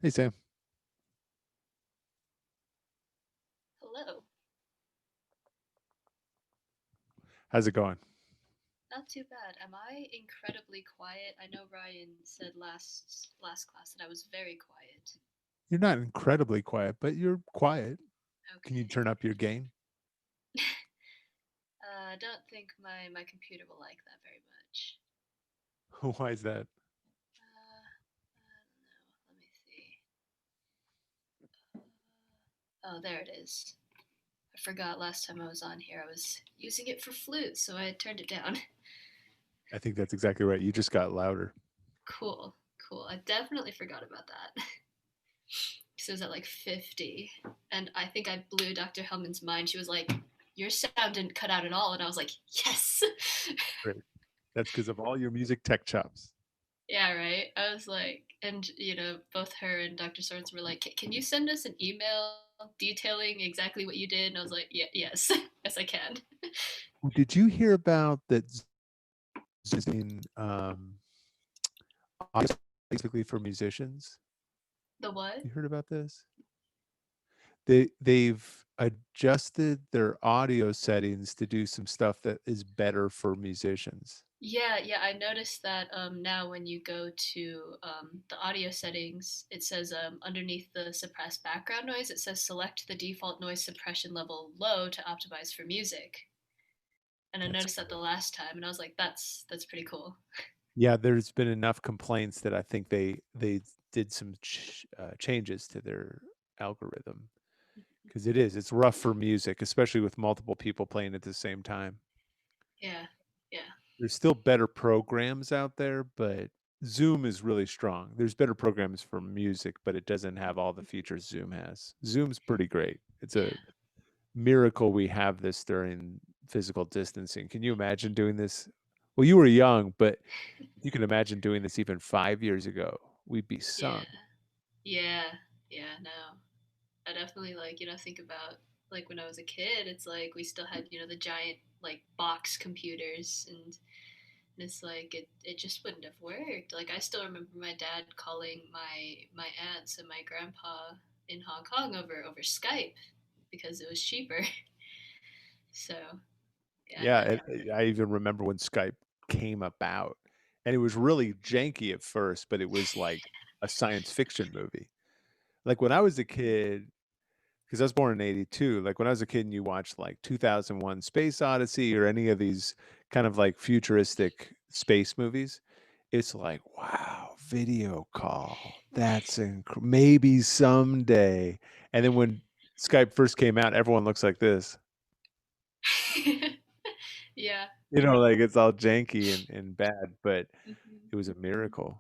Hey, Sam. Hello. How's it going? Not too bad. Am I incredibly quiet? I know Ryan said last class that I was very quiet. You're not incredibly quiet, but you're quiet. Can you Okay. turn up your gain? I don't think my computer will like that very much. Why is that? I don't know. Let me see. Oh, there it is. I forgot last time I was on here I was using it for flute, so I turned it down. I think that's exactly right. You just got louder. Cool. Cool. I definitely forgot about that. Because it was at like 50. And I think I blew Dr. Hellman's mind. She was like, your sound didn't cut out at all. And I was like, yes. Great. That's because of all your music tech chops. Yeah, right. I was like, and both her and Dr. Sorens were like, can you send us an email detailing exactly what you did? And I was like, yeah, yes, yes, I can. Did you hear about that using audio basically for musicians? The what? You heard about this? They've adjusted their audio settings to do some stuff that is better for musicians. Yeah, yeah, I noticed that now when you go to the audio settings, it says underneath the suppressed background noise, it says select the default noise suppression level low to optimize for music. And I That's noticed that the last time, and I was like, that's pretty cool. Yeah, there's been enough complaints that I think they did some changes to their algorithm because it's rough for music, especially with multiple people playing at the same time. Yeah, yeah, There's still better programs out there, but Zoom is really strong. There's better programs for music, but it doesn't have all the features Zoom has. Zoom's pretty great. It's a yeah. miracle we have this during physical distancing. Can you imagine doing this? Well, you were young, but you can imagine doing this even 5 years ago. We'd be Yeah, sunk. yeah, yeah. No, I definitely like think about like when I was a kid. It's like we still had the giant like box computers, and it's like it just wouldn't have worked. Like I still remember my dad calling my aunts and my grandpa in Hong Kong over Skype because it was cheaper. So yeah, Yeah, no, I even remember when Skype came about, and it was really janky at first, but it was like a science fiction movie. Like when I was a kid, because I was born in '82. Like when I was a kid, and you watched like 2001: Space Odyssey or any of these kind of like futuristic space movies, it's like, wow, video call. Maybe someday. And then when Skype first came out, everyone looks like this. yeah. Like it's all janky and bad, but Hmm. it was a miracle.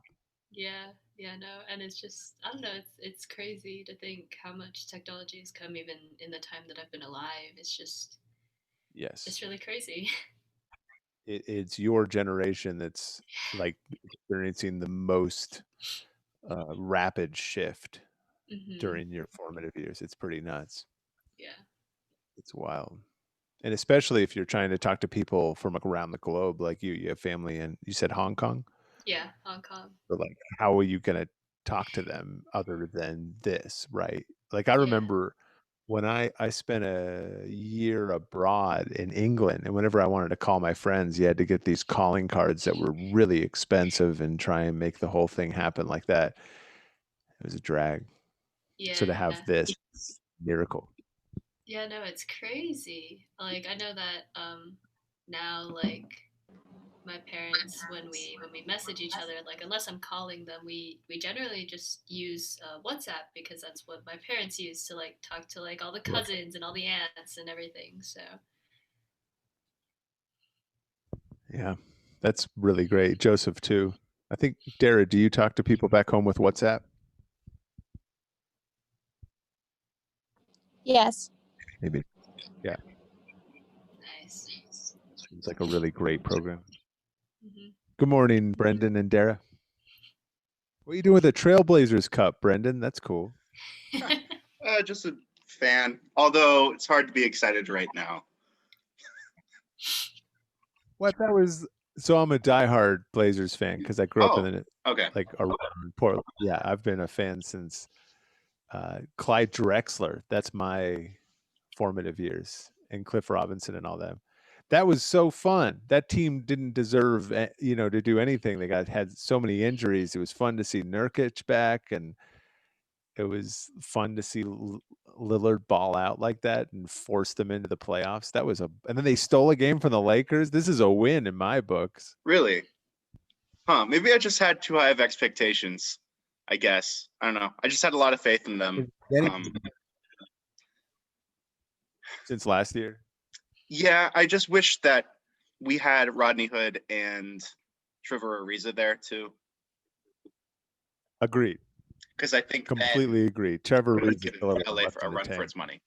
Yeah, yeah, no, and it's just I don't know. It's crazy to think how much technology has come even in the time that I've been alive. Yes. It's really crazy. It's your generation that's like experiencing the most rapid shift Hmm. during your formative years. It's pretty nuts. Yeah, It's wild. And especially if you're trying to talk to people from like around the globe, like you have family and you said Hong Kong, yeah, Hong Kong. or like how are you going to talk to them other than this, right? Like I Yeah, remember when I spent a year abroad in England, and whenever I wanted to call my friends, you had to get these calling cards that were really expensive and try and make the whole thing happen like that. It was a drag. So to yeah, have this miracle. yeah. No, it's crazy. Like I know that now like my parents when we message each other like unless I'm calling them we generally just use WhatsApp because that's what my parents use to like talk to like all the cousins and all the aunts and everything. So Yeah, that's really great. Joseph too. I think Dara, do you talk to people back home with WhatsApp? Yes. Maybe. Yeah, nice. seems like a really great program. Hmm. Good morning, Brendan and Dara. What are you doing with the Trailblazers Cup, Brendan? That's cool. Just a fan. Although it's hard to be excited right now. What? That was. So I'm a diehard Blazers fan because I grew up in Oh, the okay. like around Portland. Yeah, I've been a fan since Clyde Drexler. That's my formative years, and Cliff Robinson and all them. That was so fun. That team didn't deserve, to do anything. They had so many injuries. It was fun to see Nurkic back, and it was fun to see Lillard ball out like that and force them into the playoffs. And then they stole a game from the Lakers. This is a win in my books. Really? Huh. Maybe I just had too high of expectations, I guess. I don't know. I just had a lot of faith in them. Since last year? Yeah, I just wish that we had Rodney Hood and Trevor Ariza there too. Agreed. Because I think completely agree. Trevor would Ariza give LA for a run for its money.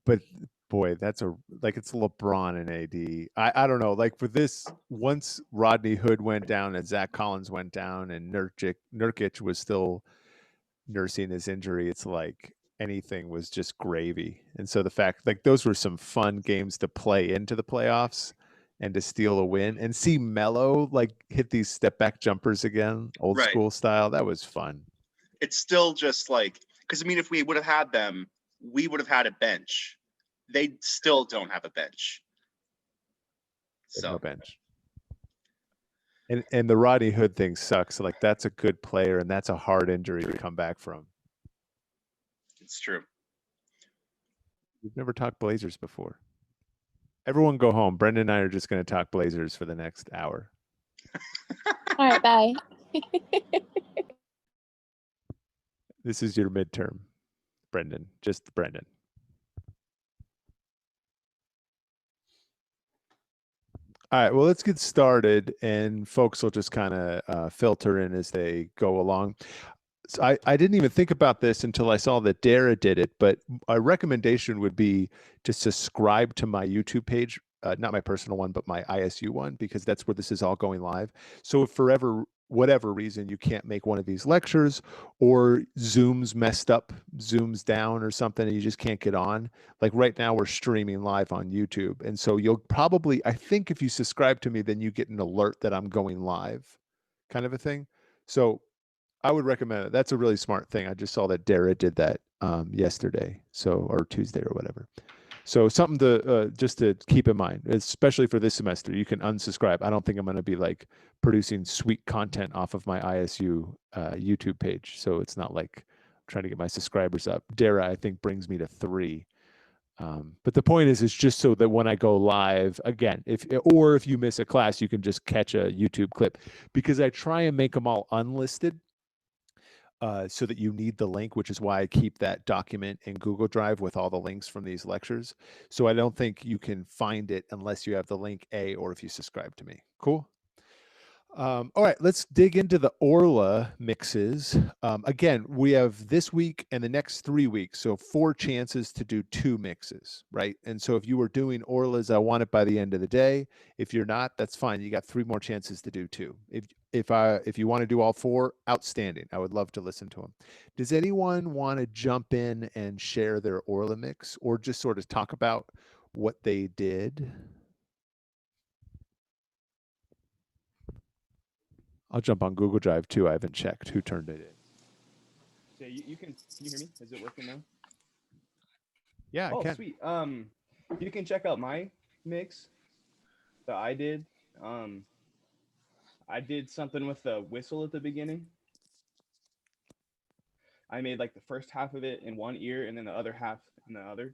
But boy, it's LeBron and AD. I don't know. Like for this, once Rodney Hood went down and Zach Collins went down and Nurkic was still nursing his injury, it's like anything was just gravy. And so the fact, like, those were some fun games to play into the playoffs and to steal a win and see Melo like hit these step back jumpers again, old school style. That was fun. It's still just like, because I mean, if we would have had them, we would have had a bench. They still don't have a bench. No bench. And the Rodney Hood thing sucks. Like, that's a good player, and that's a hard injury to come back from. It's true. We've never talked Blazers before. Everyone go home. Brendan and I are just going to talk Blazers for the next hour. All right, bye. This is your midterm, Brendan. Just Brendan. All right, well, let's get started, and folks will just kind of filter in as they go along. So I didn't even think about this until I saw that Dara did it, but a recommendation would be to subscribe to my YouTube page, not my personal one, but my ISU one, because that's where this is all going live. So if for whatever reason you can't make one of these lectures, or Zoom's messed up, Zoom's down or something, and you just can't get on, like right now we're streaming live on YouTube. And so you'll probably, I think if you subscribe to me, then you get an alert that I'm going live, kind of a thing. So I would recommend it. That's a really smart thing. I just saw that Dara did that yesterday, or Tuesday or whatever. So something to just to keep in mind, especially for this semester. You can unsubscribe. I don't think I'm going to be like producing sweet content off of my ISU YouTube page. So it's not like I'm trying to get my subscribers up. Dara, I think, brings me to 3. But the point is just so that when I go live again, if you miss a class, you can just catch a YouTube clip, because I try and make them all unlisted. So that you need the link, which is why I keep that document in Google Drive with all the links from these lectures. So I don't think you can find it unless you have the link or if you subscribe to me. Cool. All right, let's dig into the Orla mixes. Again, we have this week and the next 3 weeks, so 4 chances to do 2 mixes, right? And so if you were doing Orlas, I want it by the end of the day. If you're not, that's fine. You got 3 more chances to do 2. If you want to do all 4, outstanding. I would love to listen to them. Does anyone want to jump in and share their Orla mix, or just sort of talk about what they did? I'll jump on Google Drive too. I haven't checked who turned it in. So you can you hear me? Is it working now? Yeah, I can. Sweet. You can check out my mix that I did. I did something with the whistle at the beginning. I made like the first half of it in one ear and then the other half in the other.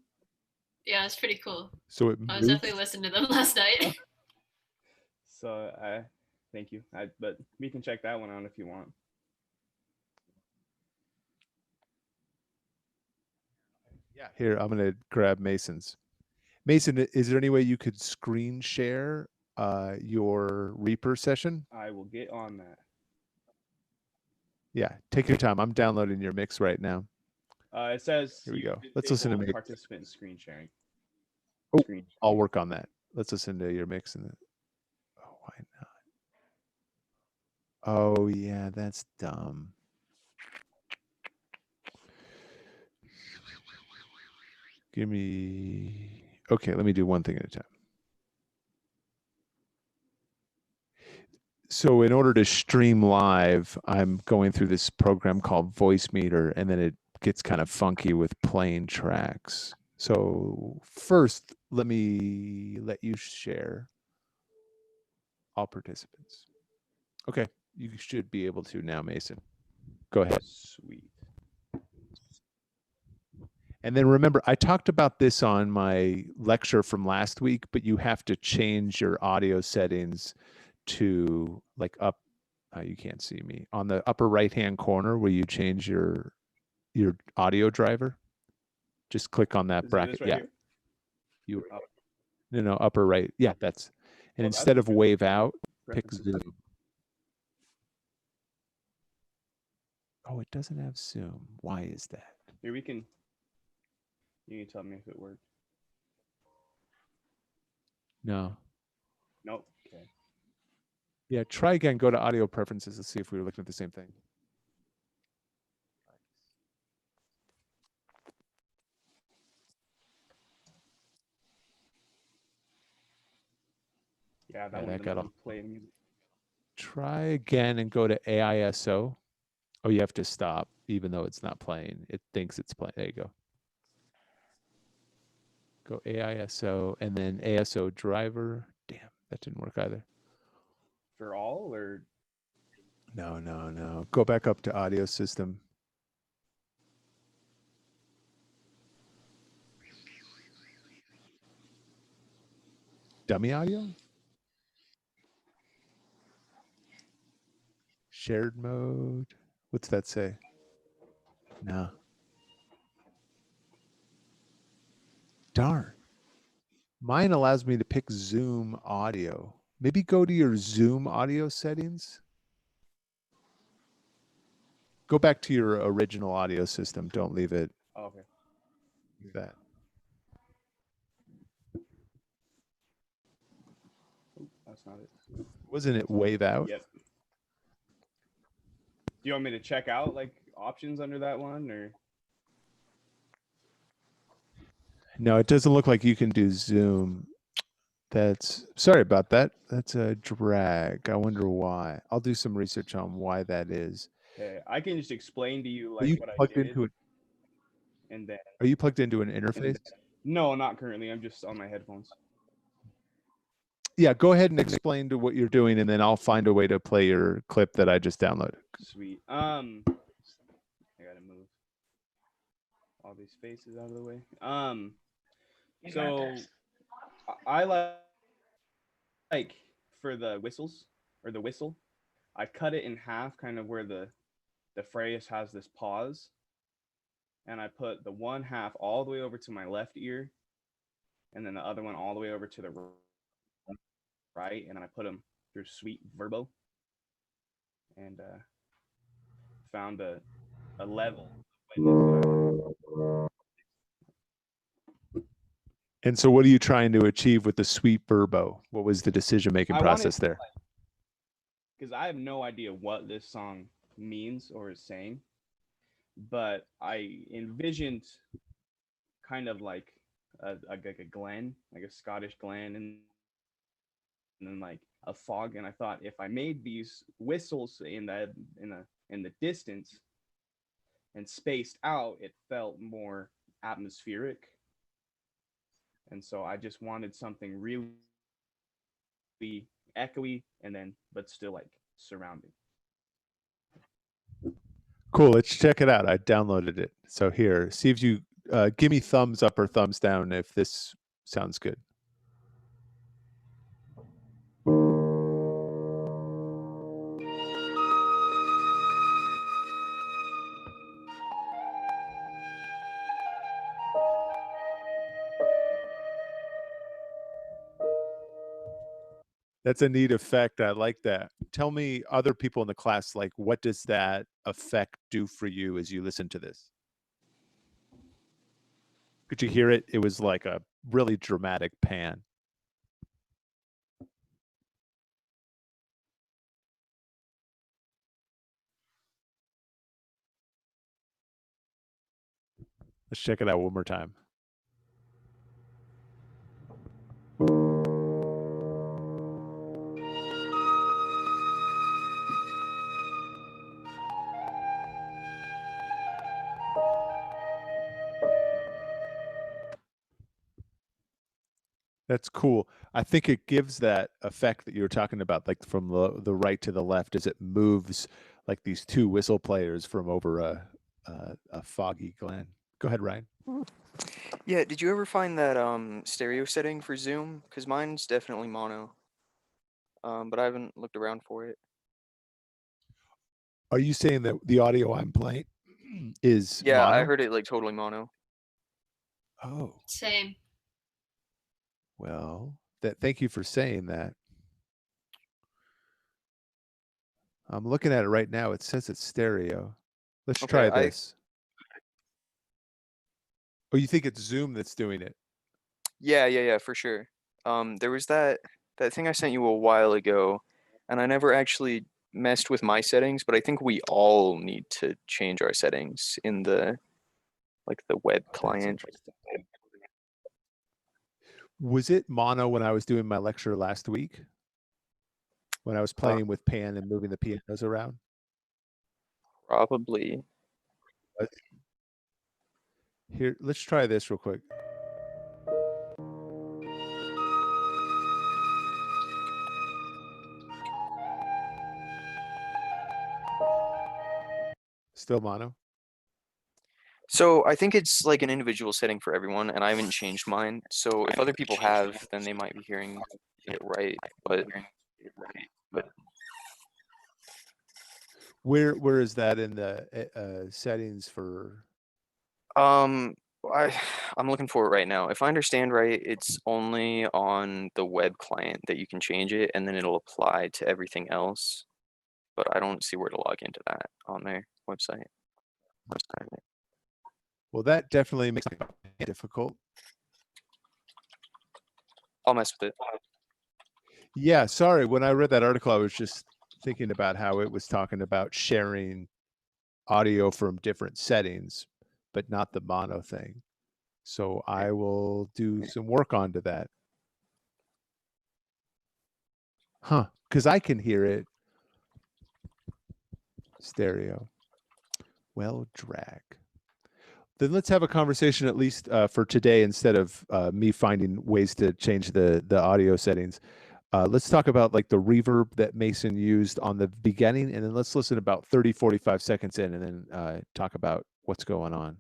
Yeah, it's pretty cool. So I was definitely listening to them last night. So thank you. But we can check that one out if you want. Yeah, here, I'm going to grab Mason's. Mason, is there any way you could screen share your Reaper session? I will get on that. Yeah, take your time. I'm downloading your mix right now. It says, here we go. Let's listen to participant screen sharing. I'll work on that. Let's listen to your mix. Oh, why not? Oh, yeah, that's dumb. Give me... Okay, let me do one thing at a time. So in order to stream live, I'm going through this program called Voicemeeter, and then it gets kind of funky with playing tracks. So first, let me let you share all participants. Okay, you should be able to now, Mason. Go ahead. Sweet. And then remember, I talked about this on my lecture from last week, but you have to change your audio settings to like up. You can't see me on the upper right hand corner where you change your audio driver. Just click on that Is it bracket. this right Yeah, here? you Oh. no upper right. Yeah, that's. And Oh, that's instead of good. wave out, pick Preferences. Zoom. Oh, it doesn't have Zoom. Why is that? Here we can. You can tell me if it worked. No. Nope. Okay. Yeah, try again. Go to audio preferences and see if we were looking at the same thing. Yeah, that Yeah, one that got doesn't all. play music. Try again and go to AISO. Oh, you have to stop, even though it's not playing. It thinks it's playing. There you go. Go AISO and then ASO driver. Damn, that didn't work either. For all or No. Go back up to audio system. Dummy audio? Shared mode. What's that say? No. Darn. Mine allows me to pick Zoom audio. Maybe go to your Zoom audio settings. Go back to your original audio system. Don't leave it okay. like that. Oh, that's not it. Wasn't it wave out? Yep. Do you want me to check out like options under that one or? No, it doesn't look like you can do Zoom. That's sorry about that. That's a drag. I wonder why. I'll do some research on why that is. Okay, I can just explain to you Are like you what I plugged did, into it? and then Are you plugged into an interface? no, not currently. I'm just on my headphones. Yeah, go ahead and explain to what you're doing, and then I'll find a way to play your clip that I just downloaded. Sweet. I gotta move all these faces out of the way. So I like for the whistles or the whistle, I cut it in half, kind of where the phrase has this pause, and I put the one half all the way over to my left ear, and then the other one all the way over to the right, and then I put them through Sweet Verbo, and found a level. And so, what are you trying to achieve with the Sweet Verbo? What was the decision-making process there? Because I have no idea what this song means or is saying, but I envisioned kind of like a glen, like a Scottish glen, and then like a fog. And I thought if I made these whistles in the distance and spaced out, it felt more atmospheric. And so I just wanted something really echoey, and then but still like surrounding. Cool. Let's check it out. I downloaded it. So here, see if you give me thumbs up or thumbs down if this sounds good. That's a neat effect. I like that. Tell me, other people in the class, like, what does that effect do for you as you listen to this? Could you hear it? It was like a really dramatic pan. Let's check it out one more time. That's cool. I think it gives that effect that you were talking about, like from the right to the left, as it moves like these two whistle players from over a foggy glen. Go ahead, Ryan. Yeah, did you ever find that stereo setting for Zoom? Because mine's definitely mono. But I haven't looked around for it. Are you saying that the audio I'm playing is Yeah, I mono? heard it like totally mono. Oh, Same. well, thank you for saying that. I'm looking at it right now. It says it's stereo. Let's Okay, try this. Oh, you think it's Zoom that's doing it? Yeah, for sure. There was that thing I sent you a while ago, and I never actually messed with my settings, but I think we all need to change our settings in the web That's client. interesting. Was it mono when I was doing my lecture last week? When I was playing with Pan and moving the pianos around? Probably. Here, let's try this real quick. Still mono? So I think it's like an individual setting for everyone, and I haven't changed mine. So if other people have, then they might be hearing it right. But Where is that in the settings for? I'm looking for it right now. If I understand right, it's only on the web client that you can change it, and then it'll apply to everything else. But I don't see where to log into that on their website. Well, that definitely makes it difficult. I'll mess with it. Yeah, sorry. When I read that article, I was just thinking about how it was talking about sharing audio from different settings, but not the mono thing. So I will do some work onto that. Huh, because I can hear it stereo. Well, drag. Then let's have a conversation at least for today instead of me finding ways to change the audio settings. Let's talk about like the reverb that Mason used on the beginning, and then let's listen about 30, 45 seconds in, and then talk about what's going on.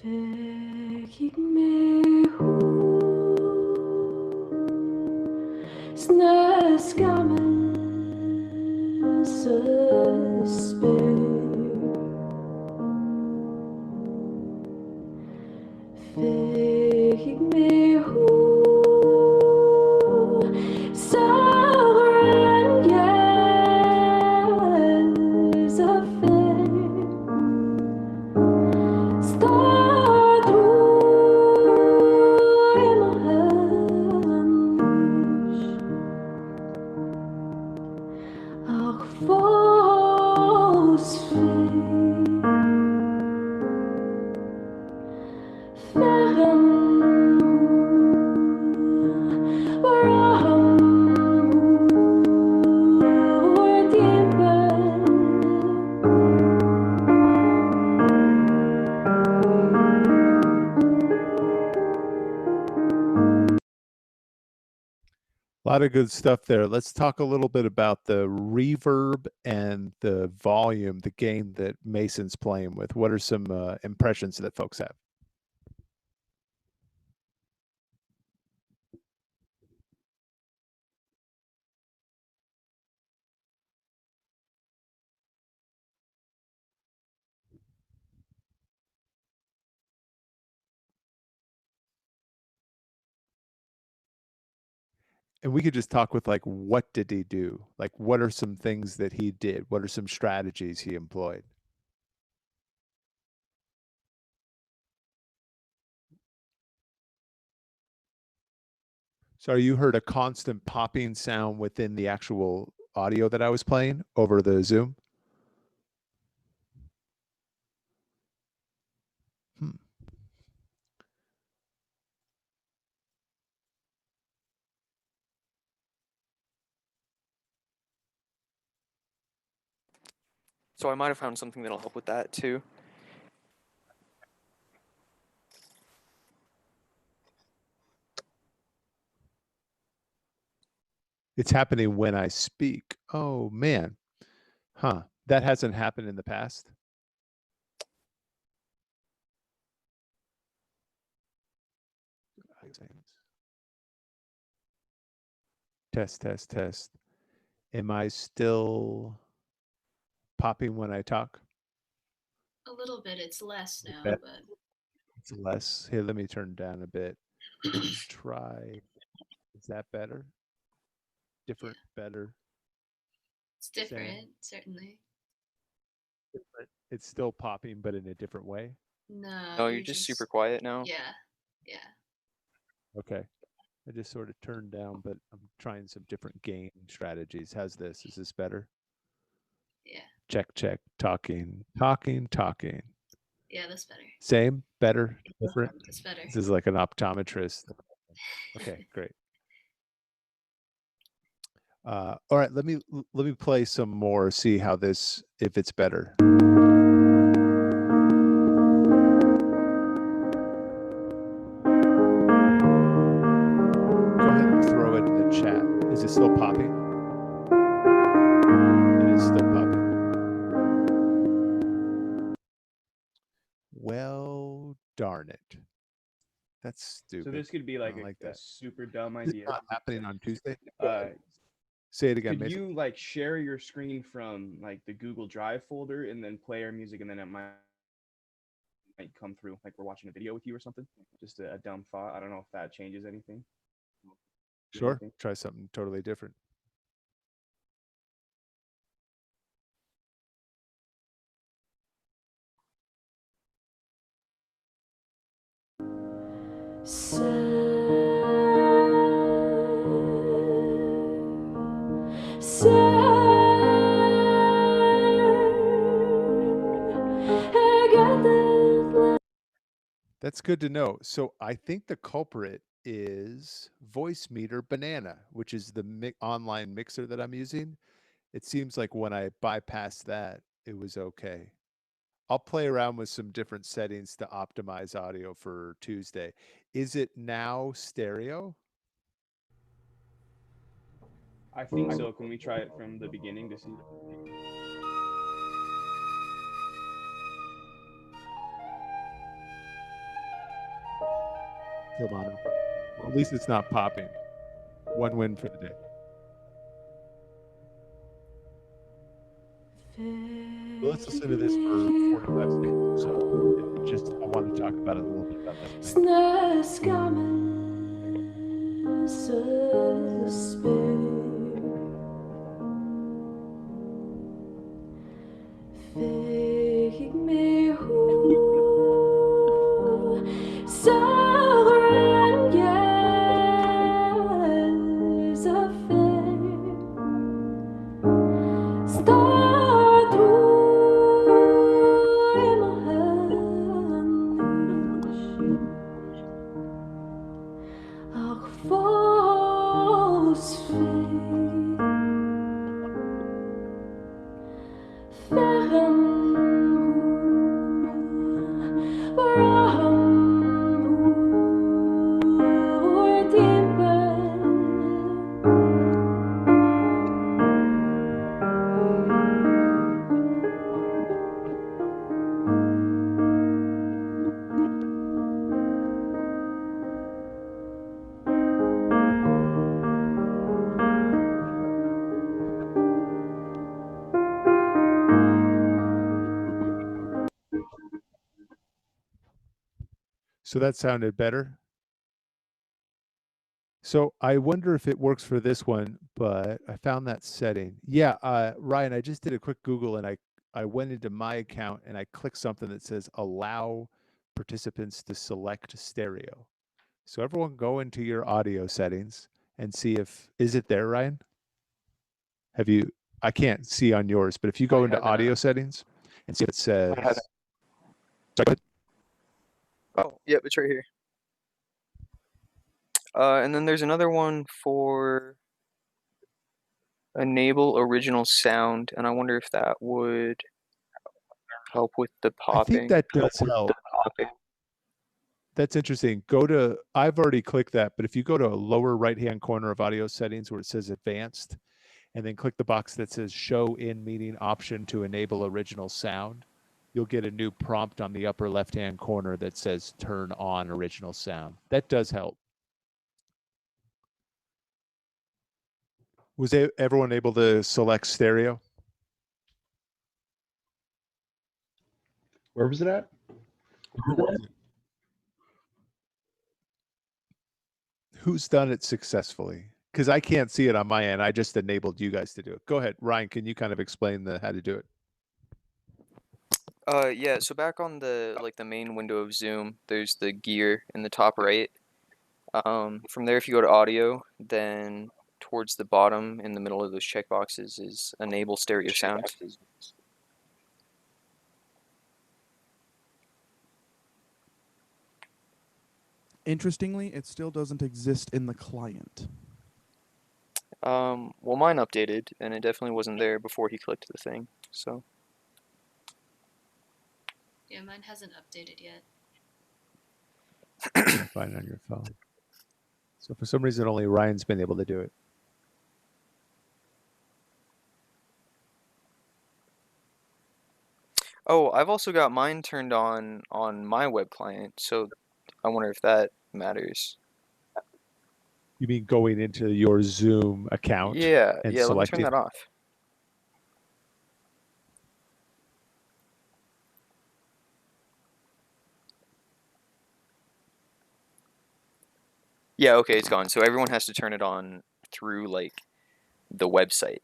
Fick med snöskammen spel. Fick med sauren gäs affär. A lot of good stuff there. Let's talk a little bit about the reverb and the volume, the gain that Mason's playing with. What are some impressions that folks have? And we could just talk with like, what did he do? Like, what are some things that he did? What are some strategies he employed? So you heard a constant popping sound within the actual audio that I was playing over the Zoom? So I might have found something that'll help with that too. It's happening when I speak. Oh man. Huh. That hasn't happened in the past. Test, test, test. Am I still popping when I talk? A little bit. It's less now, bet. but It's less. Here, let me turn down a bit. Let's try. Is that better? Different, better, it's Same. different, certainly. different. It's still popping, but in a different way. No, No, you're just super quiet now. Yeah, yeah. Okay. I just sort of turned down, but I'm trying some different gain strategies. How's this? Is this better? Yeah. Check, check. Talking, talking, talking. Yeah, that's better. Same, better, different. That's better. This is like an optometrist. Okay, great. All right, let me play some more. See how this, if it's better. Go ahead and throw it in the chat. Is it still popping? It is still popping. Well, darn it. That's stupid. So this could be like, I like a that. super dumb Is it idea. not happening on Tuesday? Say it again, Could Mason. you like share your screen from like the Google Drive folder and then play our music, and then it might come through like we're watching a video with you or something? Just a dumb thought. I don't know if that changes anything. Sure. Try something totally different. That's good to know. So I think the culprit is Voicemeeter Banana, which is the online mixer that I'm using. It seems like when I bypassed that, it was okay. I'll play around with some different settings to optimize audio for Tuesday. Is it now stereo? I think so. Can we try it from the beginning to see? Still mono. Well, at least it's not popping. One win for the day. Well, let's listen to this for 45 seconds. So just I want to talk about it a little bit about that. So that sounded better. So I wonder if it works for this one, but I found that setting. Yeah, Ryan, I just did a quick Google and I went into my account and I clicked something that says allow participants to select stereo. So everyone go into your audio settings and see if, is it there, Ryan? Have you, I can't see on yours, but if you go into audio settings and see if it says, sorry, go ahead. Oh, yep, it's right here. And then there's another one for enable original sound, and I wonder if that would Help with the I think popping. that does help. That's interesting. I've already clicked that, but if you go to a lower right-hand corner of audio settings where it says advanced, and then click the box that says show in meeting option to enable original sound, you'll get a new prompt on the upper left-hand corner that says turn on original sound. That does help. Was everyone able to select stereo? Where was it at? Who's done it successfully? Because I can't see it on my end. I just enabled you guys to do it. Go ahead, Ryan. Can you kind of explain how to do it? Yeah, so back on the main window of Zoom, there's the gear in the top right. From there, if you go to audio, then towards the bottom in the middle of those checkboxes is enable stereo sound. Interestingly, it still doesn't exist in the client. Well, mine updated, and it definitely wasn't there before he clicked the thing, so. Yeah, mine hasn't updated yet. Can't find it on your phone. So for some reason, only Ryan's been able to do it. Oh, I've also got mine turned on my web client, so I wonder if that matters. You mean going into your Zoom account? Yeah, and yeah, let me turn selecting? that off. Yeah, okay, it's gone. So everyone has to turn it on through like the website.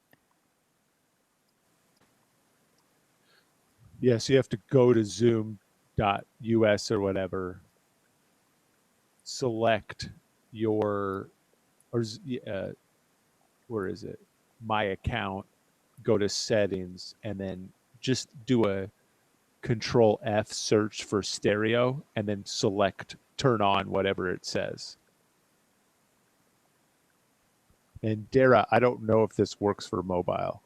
Yeah, so you have to go to zoom.us or whatever, select your, where is it? My account, go to settings, and then just do a Control F search for stereo, and then select turn on whatever it says. And Dara, I don't know if this works for mobile.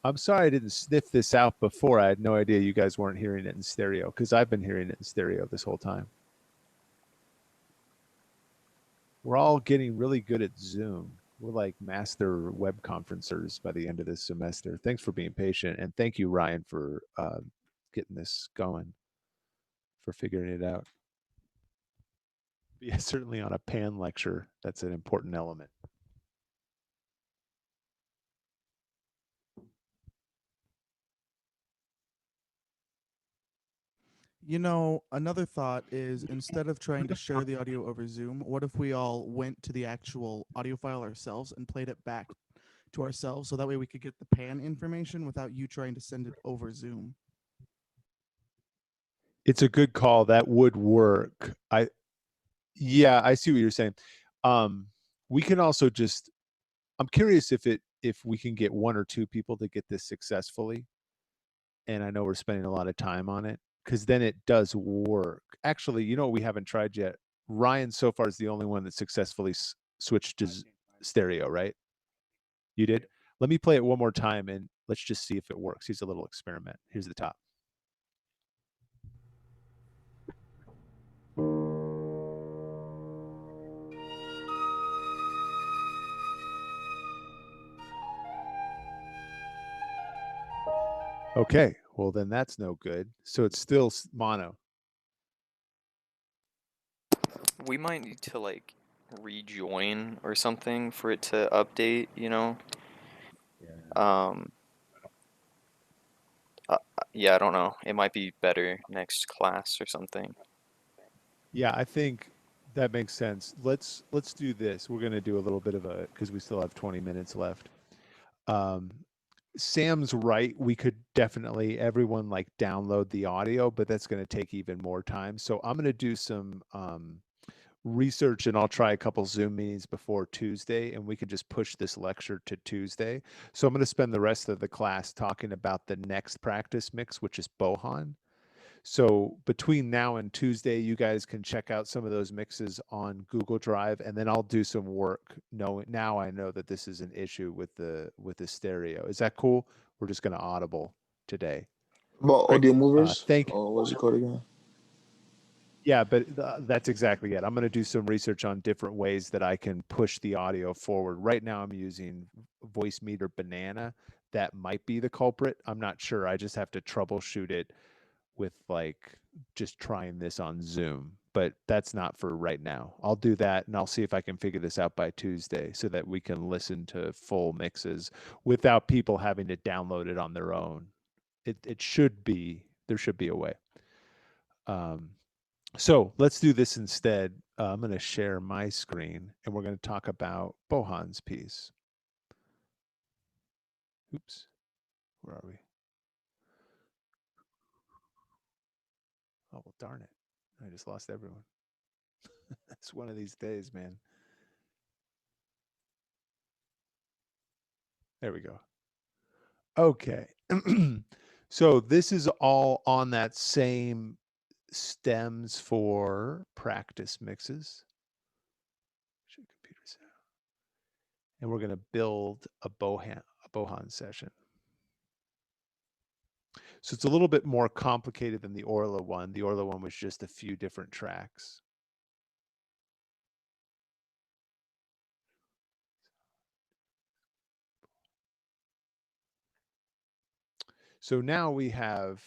I'm sorry I didn't sniff this out before. I had no idea you guys weren't hearing it in stereo, because I've been hearing it in stereo this whole time. We're all getting really good at Zoom. We're like master web conferencers by the end of this semester. Thanks for being patient. And thank you, Ryan, for getting this going, for figuring it out. Yeah, certainly on a PAN lecture, that's an important element. You know, another thought is instead of trying to share the audio over Zoom, what if we all went to the actual audio file ourselves and played it back to ourselves so that way we could get the PAN information without you trying to send it over Zoom? It's a good call. That would work. Yeah, I see what you're saying. We can also just, I'm curious if we can get one or two people to get this successfully. And I know we're spending a lot of time on it, because then it does work. Actually, you know what we haven't tried yet? Ryan so far is the only one that successfully switched to stereo, right? You did? Let me play it one more time and let's just see if it works. Here's a little experiment. Here's the top. Okay, well then that's no good. So it's still mono. We might need to like rejoin or something for it to update, you know? Yeah, I don't know. It might be better next class or something. Yeah, I think that makes sense. Let's do this. We're going to do a little bit of because we still have 20 minutes left. Sam's right. We could definitely, everyone like download the audio, but that's going to take even more time. So I'm going to do some research and I'll try a couple Zoom meetings before Tuesday, and we can just push this lecture to Tuesday. So I'm going to spend the rest of the class talking about the next practice mix, which is Bohan. So between now and Tuesday, you guys can check out some of those mixes on Google Drive, and then I'll do some work. Now I know that this is an issue with the stereo. Is that cool? We're just going to audible today. About Great. audio movers? Thank Oh, what's it called again? Yeah, but that's exactly it. I'm going to do some research on different ways that I can push the audio forward. Right now, I'm using Voicemeeter Banana. That might be the culprit. I'm not sure. I just have to troubleshoot it with like just trying this on Zoom, but that's not for right now. I'll do that and I'll see if I can figure this out by Tuesday so that we can listen to full mixes without people having to download it on their own. It should be, there should be a way. So let's do this instead. I'm going to share my screen and we're going to talk about Bohan's piece. Oops, where are we? Oh, well, darn it. I just lost everyone. It's one of these days, man. There we go. Okay. So this is all on that same stems for practice mixes. Should computer sound. And we're going to build a Bohan session. So it's a little bit more complicated than the Orla one. The Orla one was just a few different tracks. So now we have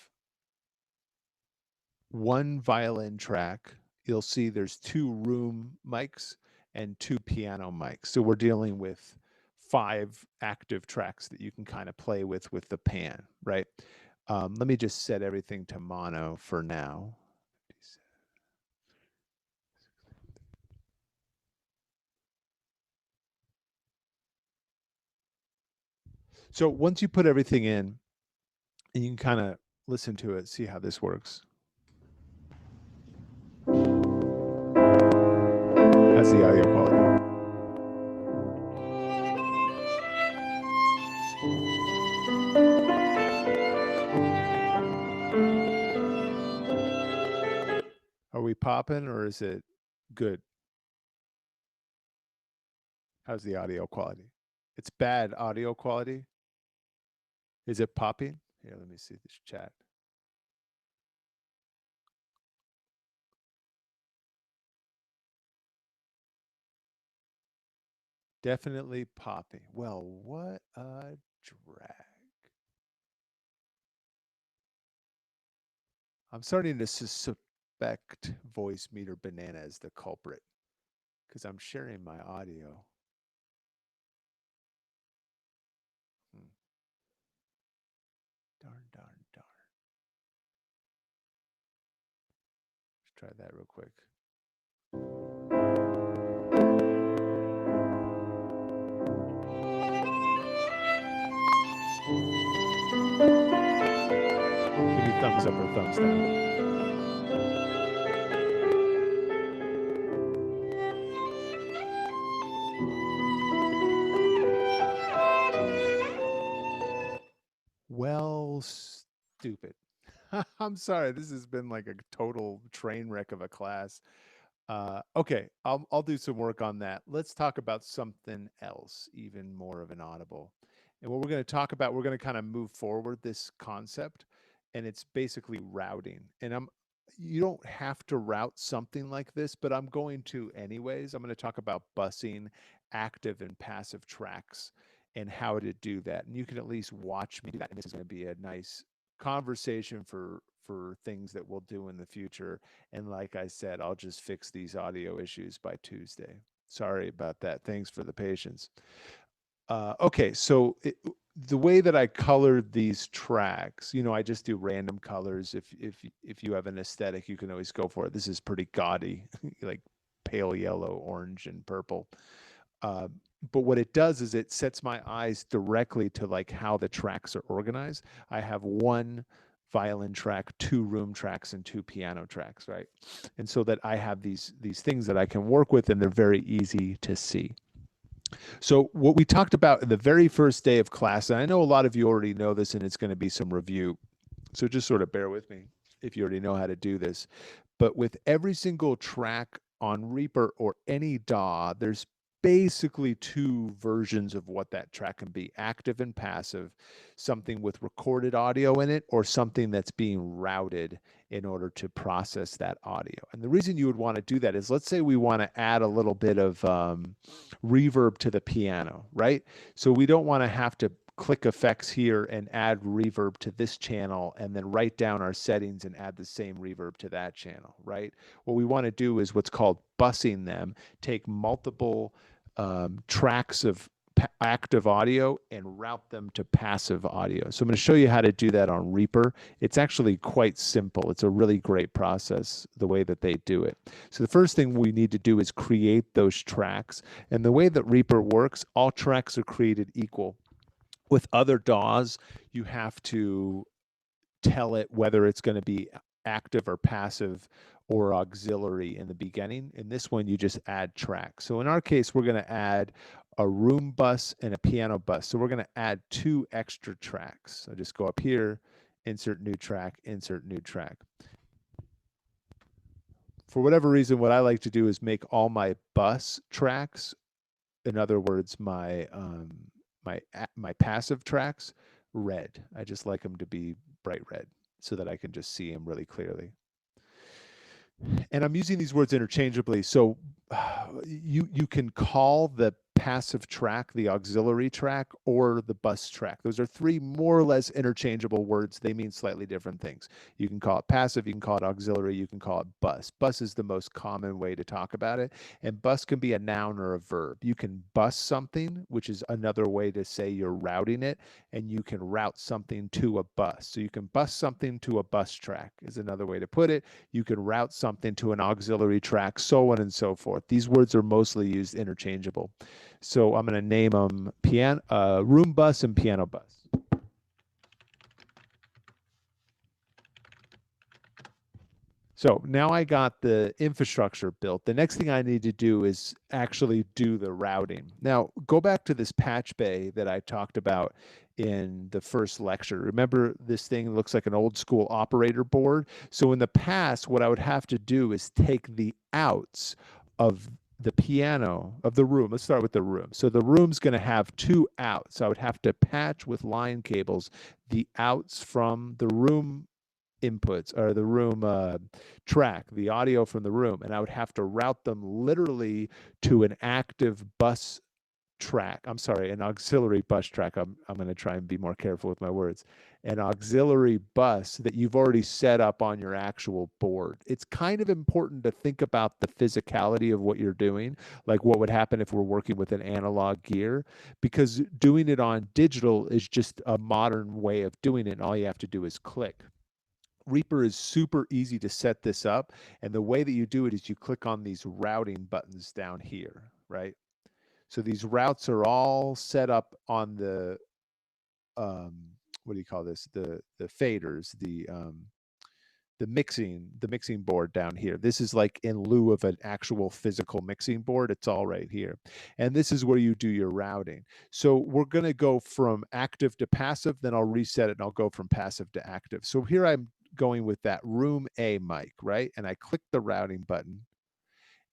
one violin track. You'll see there's 2 room mics and 2 piano mics. So we're dealing with 5 active tracks that you can kind of play with the pan, right? Let me just set everything to mono for now. So once you put everything in, and you can kind of listen to it, see how this works. How's the audio quality? Are we popping or is it good? How's the audio quality? It's bad audio quality. Is it popping? Here, let me see this chat. Definitely popping. Well, what a drag. I'm starting to suspect Voicemeeter Banana as the culprit because I'm sharing my audio. Darn. Let's try that real quick. Give me thumbs up or thumbs down. Well, stupid. I'm sorry. This has been like a total train wreck of a class. Okay, I'll do some work on that. Let's talk about something else, even more of an audible. And what we're going to talk about, we're going to kind of move forward this concept, and it's basically routing. And you don't have to route something like this, but I'm going to anyways. I'm going to talk about busing active and passive tracks and how to do that. And you can at least watch me do that. And this is going to be a nice conversation for things that we'll do in the future. And like I said, I'll just fix these audio issues by Tuesday. Sorry about that. Thanks for the patience. Okay, so the way that I colored these tracks, you know, I just do random colors. If you have an aesthetic, you can always go for it. This is pretty gaudy, like pale yellow, orange, and purple. But what it does is it sets my eyes directly to like how the tracks are organized. I have 1 violin track, 2 room tracks, and 2 piano tracks, right? And so that I have these things that I can work with, and they're very easy to see. So what we talked about in the very first day of class, and I know a lot of you already know this, and it's going to be some review, so just sort of bear with me if you already know how to do this. But with every single track on Reaper or any DAW, there's basically two versions of what that track can be: active and passive, something with recorded audio in it, or something that's being routed in order to process that audio. And the reason you would want to do that is, let's say we want to add a little bit of reverb to the piano, right? So we don't want to have to click effects here and add reverb to this channel and then write down our settings and add the same reverb to that channel, right? What we want to do is what's called busing them, take multiple tracks of active audio and route them to passive audio. So I'm going to show you how to do that on Reaper. It's actually quite simple. It's a really great process, the way that they do it. So the first thing we need to do is create those tracks. And the way that Reaper works, all tracks are created equal. With other DAWs, you have to tell it whether it's going to be active or passive or auxiliary in the beginning. In this one, you just add tracks. So in our case, we're going to add a room bus and a piano bus. So we're going to add 2 extra tracks. So just go up here, insert new track, insert new track. For whatever reason, what I like to do is make all my bus tracks, in other words, my my passive tracks, red. I just like them to be bright red so that I can just see them really clearly. And I'm using these words interchangeably. So you can call the passive track the auxiliary track or the bus track. Those are 3 more or less interchangeable words. They mean slightly different things. You can call it passive, you can call it auxiliary, you can call it bus. Bus is the most common way to talk about it. And bus can be a noun or a verb. You can bus something, which is another way to say you're routing it, and you can route something to a bus. So you can bus something to a bus track is another way to put it. You can route something to an auxiliary track, so on and so forth. These words are mostly used interchangeable. So I'm going to name them room bus and piano bus. So now I got the infrastructure built. The next thing I need to do is actually do the routing. Now, go back to this patch bay that I talked about in the first lecture. Remember, this thing looks like an old school operator board. So in the past, what I would have to do is take the outs of the piano of the room. Let's start with the room. So the room's going to have 2 outs. I would have to patch with line cables the outs from the room inputs, or the room track, the audio from the room, and I would have to route them literally to an active bus track. I'm sorry, an auxiliary bus track. I'm going to try and be more careful with my words. An auxiliary bus that you've already set up on your actual board. It's kind of important to think about the physicality of what you're doing, like what would happen if we're working with an analog gear, because doing it on digital is just a modern way of doing it, and all you have to do is click. Reaper is super easy to set this up, and the way that you do it is you click on these routing buttons down here, right? So these routes are all set up on the what do you call this? The faders, the mixing board down here. This is like in lieu of an actual physical mixing board. It's all right here. And this is where you do your routing. So we're going to go from active to passive, then I'll reset it and I'll go from passive to active. So here I'm going with that room A mic, right? And I click the routing button,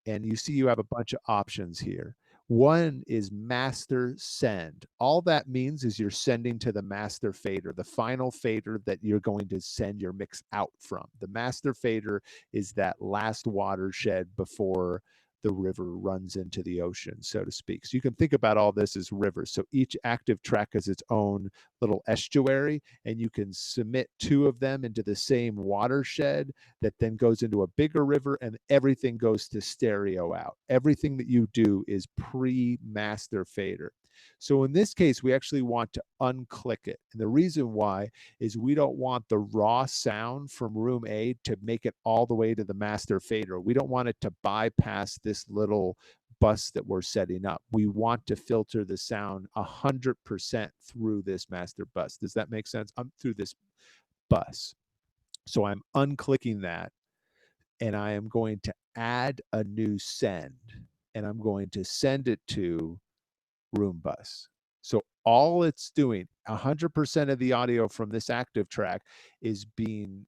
and you see you have a bunch of options here. One is master send. All that means is you're sending to the master fader, the final fader that you're going to send your mix out from. The master fader is that last watershed before the river runs into the ocean, so to speak. So you can think about all this as rivers. So each active track has its own little estuary, and you can submit 2 of them into the same watershed that then goes into a bigger river, and everything goes to stereo out. Everything that you do is pre-master fader. So in this case, we actually want to unclick it. And the reason why is we don't want the raw sound from room A to make it all the way to the master fader. We don't want it to bypass this little bus that we're setting up. We want to filter the sound 100% through this master bus. Does that make sense? Through this bus. So I'm unclicking that, and I am going to add a new send, and I'm going to send it to room bus. So all it's doing, 100% of the audio from this active track is being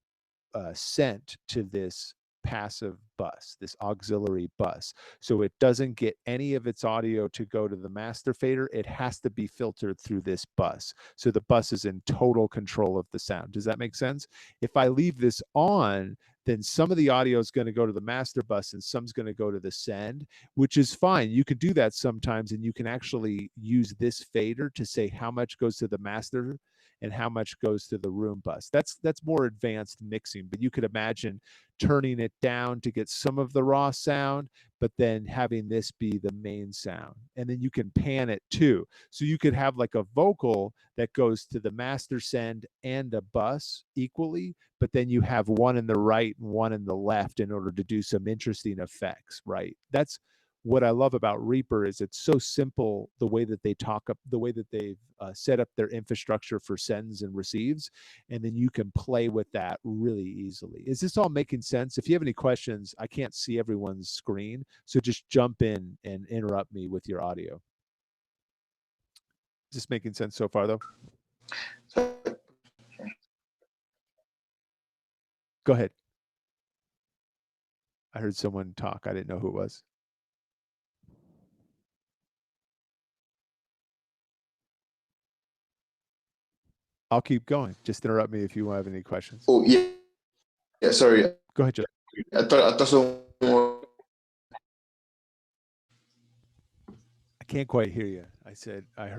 sent to this passive bus, this auxiliary bus. So it doesn't get any of its audio to go to the master fader. It has to be filtered through this bus. So the bus is in total control of the sound. Does that make sense? If I leave this on, then some of the audio is going to go to the master bus and some's going to go to the send, which is fine. You can do that sometimes, and you can actually use this fader to say how much goes to the master and how much goes to the room bus. That's more advanced mixing, but you could imagine turning it down to get some of the raw sound, but then having this be the main sound. And then you can pan it too. So you could have like a vocal that goes to the master send and a bus equally, but then you have one in the right and one in the left in order to do some interesting effects, right? That's what I love about Reaper, is it's so simple, the way that they talk up, the way that they've set up their infrastructure for sends and receives, and then you can play with that really easily. Is this all making sense? If you have any questions, I can't see everyone's screen, so just jump in and interrupt me with your audio. Is this making sense so far, though? Go ahead. I heard someone talk. I didn't know who it was. I'll keep going. Just interrupt me if you have any questions. Oh yeah, yeah. Sorry. Go ahead, Joe. I thought someone. I can't quite hear you. I said I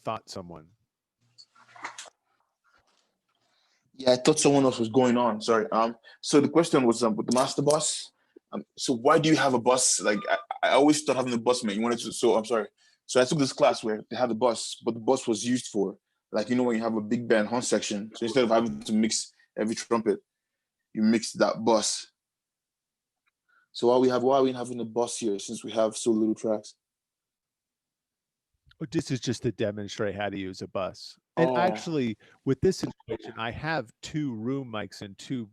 thought someone. Yeah, I thought someone else was going on. Sorry. So the question was with the master bus. So why do you have a bus? Like I always thought having a bus meant you wanted to. So I'm sorry. So I took this class where they had a bus, but the bus was used for, like, you know, when you have a big band horn section. So instead of having to mix every trumpet, you mix that bus. So why are we having a bus here since we have so little tracks? This is just to demonstrate how to use a bus. And actually, with this situation, I have 2 room mics and 2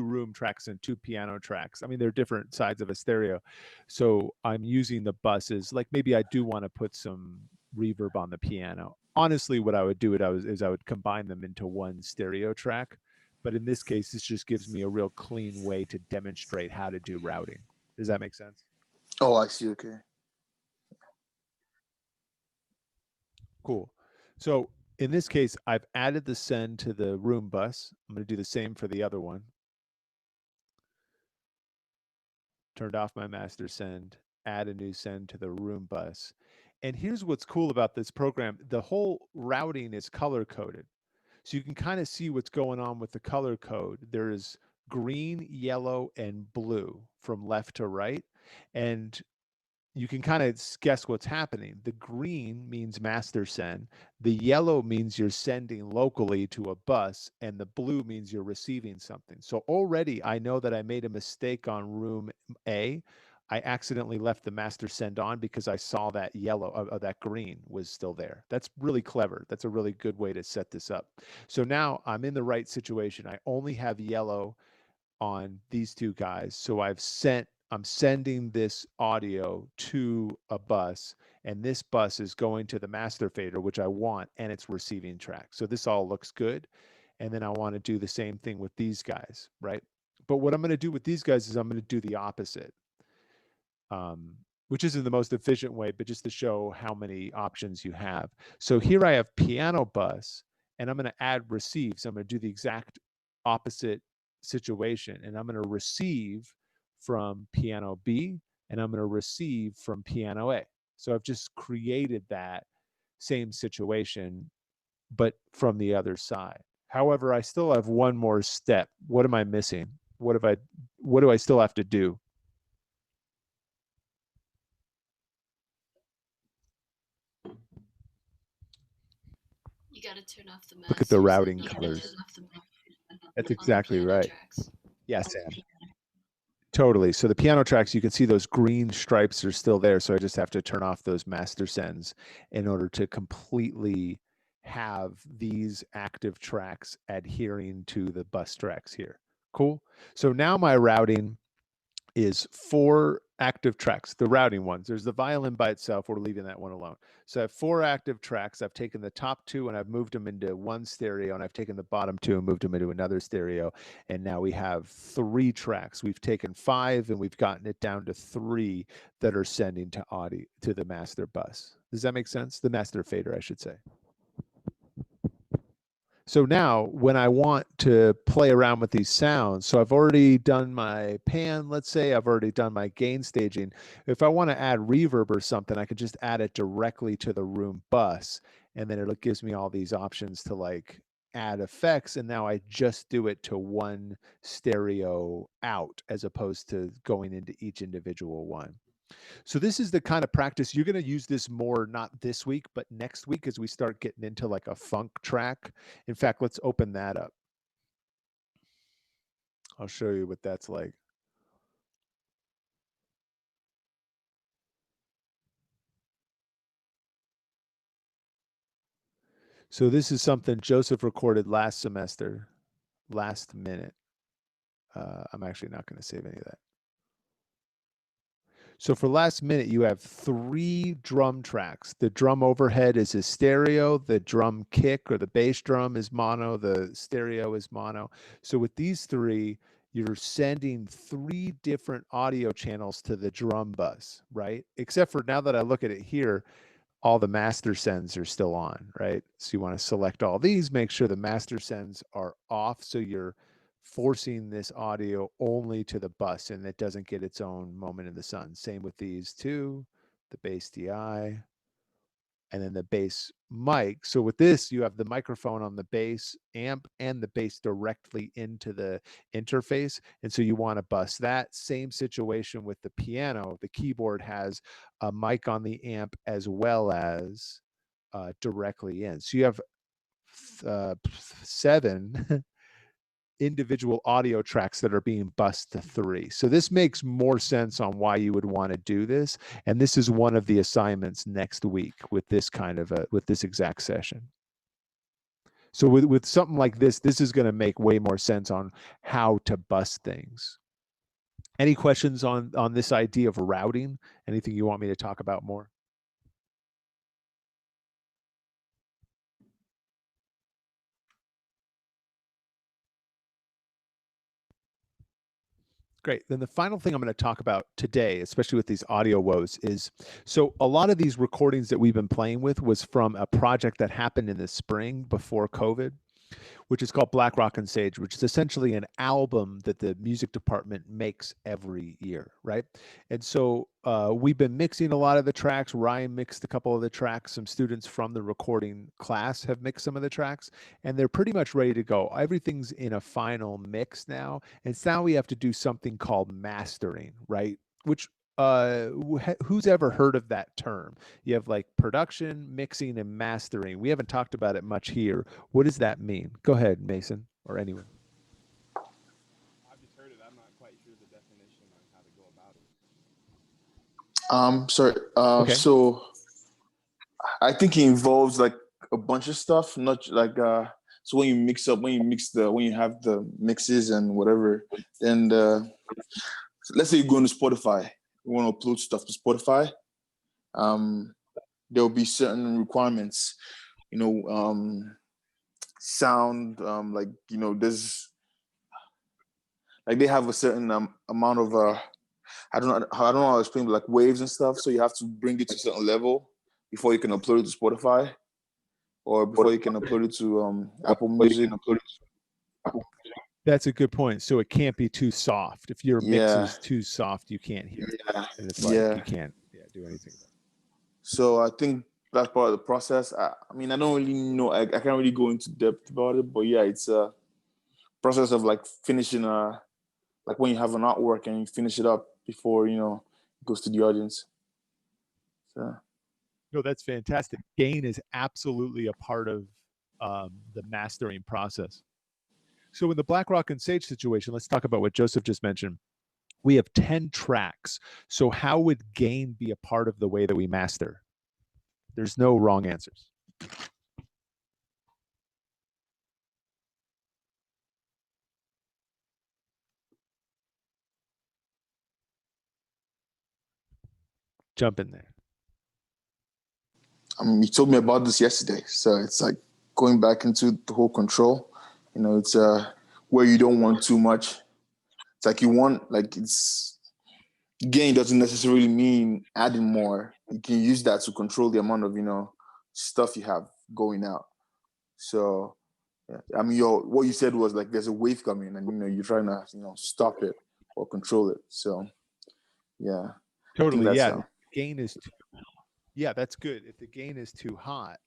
room tracks and 2 piano tracks. I mean, they're different sides of a stereo. So I'm using the buses. Like, maybe I do want to put some reverb on the piano. Honestly, what I would do is I would combine them into one stereo track. But in this case, this just gives me a real clean way to demonstrate how to do routing. Does that make sense? Oh, I see. Okay. Cool. So in this case, I've added the send to the room bus. I'm going to do the same for the other one. Turned off my master send, add a new send to the room bus. And here's what's cool about this program. The whole routing is color coded. So you can kind of see what's going on with the color code. There's green, yellow, and blue from left to right. And you can kind of guess what's happening. The green means master send. The yellow means you're sending locally to a bus, and the blue means you're receiving something. So already I know that I made a mistake on room A. I accidentally left the master send on because I saw that yellow, that green was still there. That's really clever. That's a really good way to set this up. So now I'm in the right situation. I only have yellow on these 2 guys. So I'm sending this audio to a bus, and this bus is going to the master fader, which I want, and it's receiving track. So this all looks good. And then I want to do the same thing with these guys, right? But what I'm going to do with these guys is I'm going to do the opposite, which isn't the most efficient way, but just to show how many options you have. So here I have piano bus, and I'm going to add receive. So I'm going to do the exact opposite situation, and I'm going to receive from piano B, and I'm going to receive from piano A. So I've just created that same situation, but from the other side. However, I still have one more step. What am I missing? What do I still have to do? You got to turn off the master. Look at the routing colors. That's exactly right. Yes, Sam. Totally. So the piano tracks, you can see those green stripes are still there. So I just have to turn off those master sends in order to completely have these active tracks adhering to the bus tracks here. Cool. So now my routing is 4 active tracks, the routing ones. There's the violin by itself. We're leaving that one alone. So I have 4 active tracks. I've taken the top 2 and I've moved them into one stereo, and I've taken the bottom 2 and moved them into another stereo. And now we have 3 tracks. We've taken 5 and we've gotten it down to 3 that are sending to audio to the master bus. Does that make sense? The master fader, I should say. So now when I want to play around with these sounds, so I've already done my pan, let's say, I've already done my gain staging. If I want to add reverb or something, I can just add it directly to the room bus. And then it gives me all these options to like add effects. And now I just do it to one stereo out as opposed to going into each individual one. So this is the kind of practice you're going to use this more, not this week, but next week as we start getting into like a funk track. In fact, let's open that up. I'll show you what that's like. So this is something Joseph recorded last semester, last minute. I'm actually not going to save any of that. So for last minute, you have 3 drum tracks. The drum overhead is a stereo. The drum kick or the bass drum is mono. The stereo is mono. So with these 3, you're sending 3 different audio channels to the drum bus, right? Except for now that I look at it here, all the master sends are still on, right? So you want to select all these, make sure the master sends are off. So you're forcing this audio only to the bus and it doesn't get its own moment in the sun. Same with these 2, the bass DI, and then the bass mic. So with this, you have the microphone on the bass amp and the bass directly into the interface. And so you want to bus that. Same situation with the piano. The keyboard has a mic on the amp as well as directly in. So you have 7 individual audio tracks that are being bused to 3. So this makes more sense on why you would want to do this. And this is one of the assignments next week with this kind of with this exact session. So with something like this, this is going to make way more sense on how to bus things. Any questions on this idea of routing? Anything you want me to talk about more? Great. Then the final thing I'm going to talk about today, especially with these audio woes, is so a lot of these recordings that we've been playing with was from a project that happened in the spring before COVID, which is called Black Rock and Sage, which is essentially an album that the music department makes every year, right? And so we've been mixing a lot of the tracks. Ryan mixed a couple of the tracks. Some students from the recording class have mixed some of the tracks, and they're pretty much ready to go. Everything's in a final mix now, and so now we have to do something called mastering, right? Which who's ever heard of that term? You have like production, mixing, and mastering. We haven't talked about it much here. What does that mean? Go ahead, Mason, or anyone. I've just heard it. I'm not quite sure the definition on how to go about it. Sorry. Okay. So I think it involves like a bunch of stuff, not like so when you have the mixes and whatever, then let's say you go into Spotify, you want to upload stuff to Spotify, there'll be certain requirements, sound, like, there's like they have a certain amount of I don't know how to explain, but like waves and stuff. So you have to bring it to a certain level before you can upload it to Spotify, or before you can upload it to Apple Music. That's a good point. So it can't be too soft. If your mix is too soft, you can't hear it. And it's like you can't do anything. So I think that's part of the process. I mean, I don't really know. I can't really go into depth about it, but yeah, it's a process of like finishing like when you have an artwork and you finish it up before, it goes to the audience. So. No, that's fantastic. Gain is absolutely a part of the mastering process. So in the Black Rock and Sage situation, let's talk about what Joseph just mentioned. We have 10 tracks. So how would gain be a part of the way that we master? There's no wrong answers. Jump in there. You told me about this yesterday, so it's like going back into the whole control. You know, it's where you don't want too much. It's like you want, like, it's gain doesn't necessarily mean adding more. You can use that to control the amount of, you know, stuff you have going out. So yeah, I mean, what you said was like there's a wave coming, and you know you're trying to, you know, stop it or control it. So yeah, I think Totally. that's Yeah. Gain is yeah, that's good. If the gain is too hot,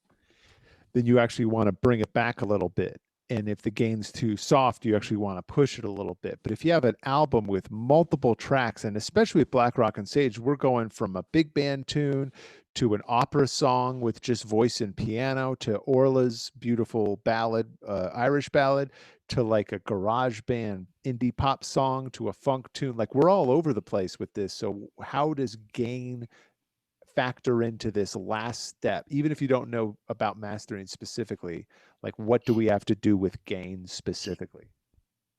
then you actually want to bring it back a little bit. And if the gain's too soft, you actually want to push it a little bit. But if you have an album with multiple tracks, and especially with Black Rock and Sage, we're going from a big band tune to an opera song with just voice and piano to Orla's beautiful ballad, Irish ballad, to like a garage band indie pop song to a funk tune. Like we're all over the place with this. So how does gain factor into this last step, even if you don't know about mastering specifically? Like what do we have to do with gain specifically?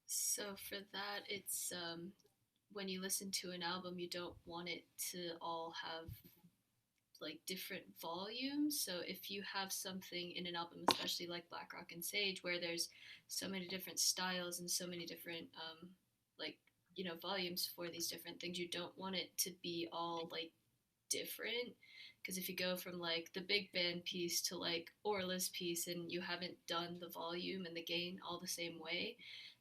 So for that, it's when you listen to an album, you don't want it to all have like different volumes. So if you have something in an album, especially like Black Rock and Sage, where there's so many different styles and so many different like, you know, volumes for these different things, you don't want it to be all like different. Because if you go from like the big band piece to like Orla's piece and you haven't done the volume and the gain all the same way,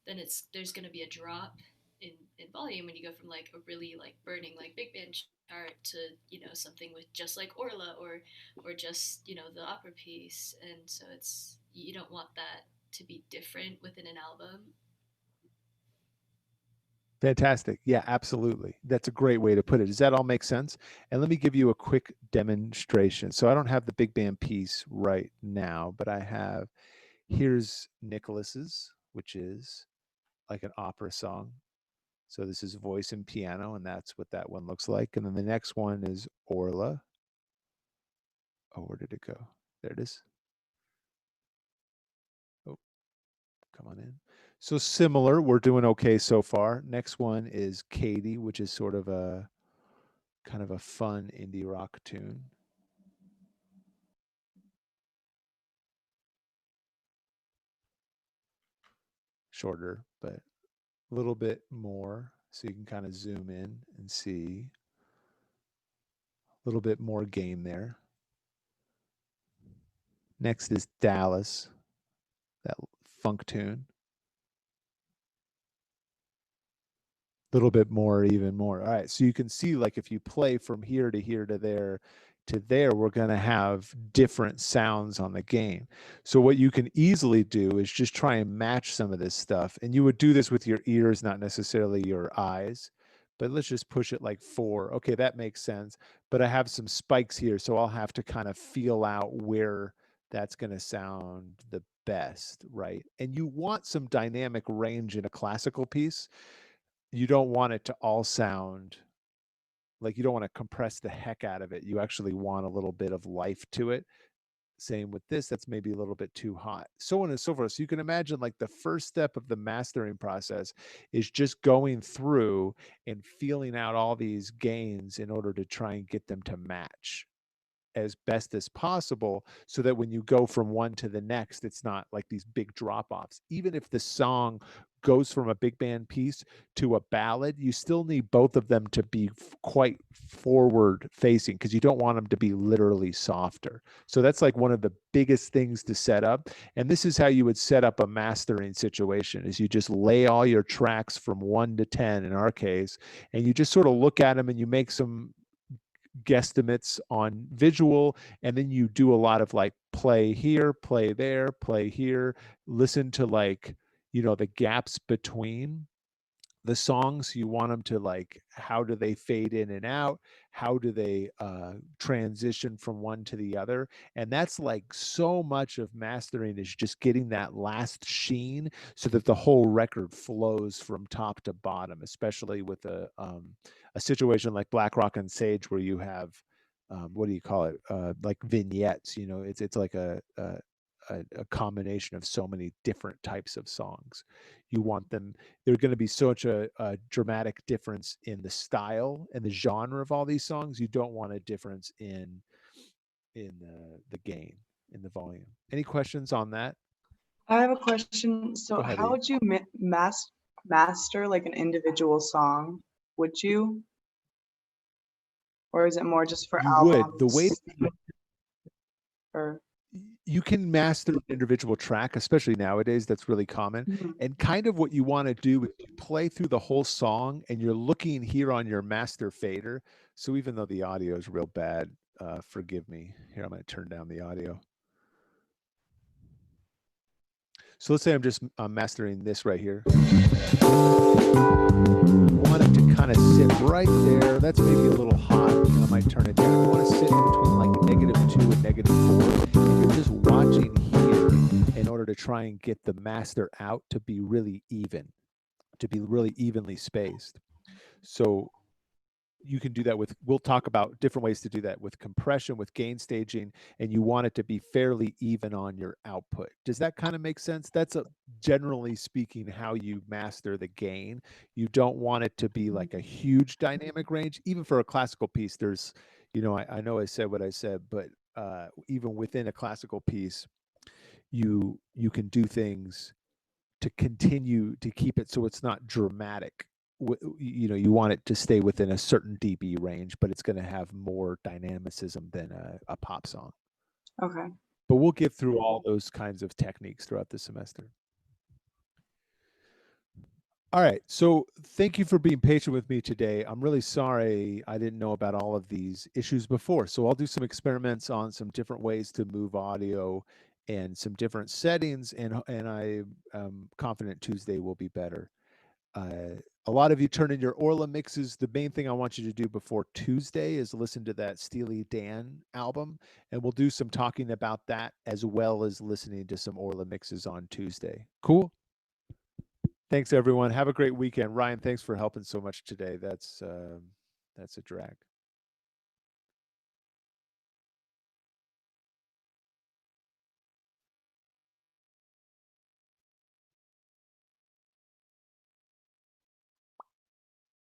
then there's going to be a drop in volume when you go from like a really like burning like big band chart to, you know, something with just like Orla or just, you know, the opera piece. And so it's, you don't want that to be different within an album. Fantastic. Yeah, absolutely. That's a great way to put it. Does that all make sense? And let me give you a quick demonstration. So I don't have the big band piece right now, but I have, here's Nicholas's, which is like an opera song. So this is voice and piano, and that's what that one looks like. And then the next one is Orla. Oh, where did it go? There it is. Oh, come on in. So similar, we're doing okay so far. Next one is Katie, which is sort of a kind of a fun indie rock tune. Shorter, but a little bit more. So you can kind of zoom in and see a little bit more gain there. Next is Dallas, that funk tune. Little bit more, even more. All right, so you can see like if you play from here to here to there, we're going to have different sounds on the gain. So what you can easily do is just try and match some of this stuff. And you would do this with your ears, not necessarily your eyes. But let's just push it like 4. Okay, that makes sense. But I have some spikes here, so I'll have to kind of feel out where that's going to sound the best, right? And you want some dynamic range in a classical piece. You don't want it to all sound like, you don't want to compress the heck out of it. You actually want a little bit of life to it. Same with this, that's maybe a little bit too hot, so on and so forth. So you can imagine like the first step of the mastering process is just going through and feeling out all these gains in order to try and get them to match as best as possible, so that when you go from one to the next, it's not like these big drop-offs. Even if the song goes from a big band piece to a ballad, you still need both of them to be quite forward facing, because you don't want them to be literally softer. So that's like one of the biggest things to set up. And this is how you would set up a mastering situation, is you just lay all your tracks from 1 to 10 in our case, and you just sort of look at them and you make some guesstimates on visual, and then you do a lot of like play here, play there, play here, listen to like, you know, the gaps between the songs. You want them to like, how do they fade in and out? How do they transition from one to the other? And that's like so much of mastering, is just getting that last sheen so that the whole record flows from top to bottom, especially with a situation like Black Rock and Sage, where you have what do you call it, like vignettes. You know, it's like a a combination of so many different types of songs. You want them, they're going to be such a dramatic difference in the style and the genre of all these songs. You don't want a difference in the gain, in the volume. Any questions on that? I have a question. Go So ahead, how Eve. would you master like an individual song? Would you? Or is it more just for You would. The way albums? Or you can master an individual track, especially nowadays, that's really common. Mhm. And kind of what you want to do is you play through the whole song and you're looking here on your master fader. So even though the audio is real bad, forgive me. Here, I'm going to turn down the audio. So let's say I'm just mastering this right here. Want it to kind of sit right there. That's maybe a little hot. I might turn it down. I want to sit in between like -2 and -4. And you're just watching here in order to try and get the master out to be really even, to be really evenly spaced. So you can do that with, we'll talk about different ways to do that with compression, with gain staging, and you want it to be fairly even on your output. Does that kind of make sense? That's generally speaking how you master the gain. You don't want it to be like a huge dynamic range. Even for a classical piece, there's, I know I said what I said, but even within a classical piece, you can do things to continue to keep it so it's not dramatic. You want it to stay within a certain dB range, but it's going to have more dynamicism than a pop song. Okay. But we'll get through all those kinds of techniques throughout the semester. All right. So thank you for being patient with me today. I'm really sorry I didn't know about all of these issues before. So I'll do some experiments on some different ways to move audio and some different settings, and I am confident Tuesday will be better. A lot of you turn in your Orla mixes. The main thing I want you to do before Tuesday is listen to that Steely Dan album, and we'll do some talking about that as well as listening to some Orla mixes on Tuesday. Cool? Thanks, everyone. Have a great weekend. Ryan, thanks for helping so much today. That's a drag.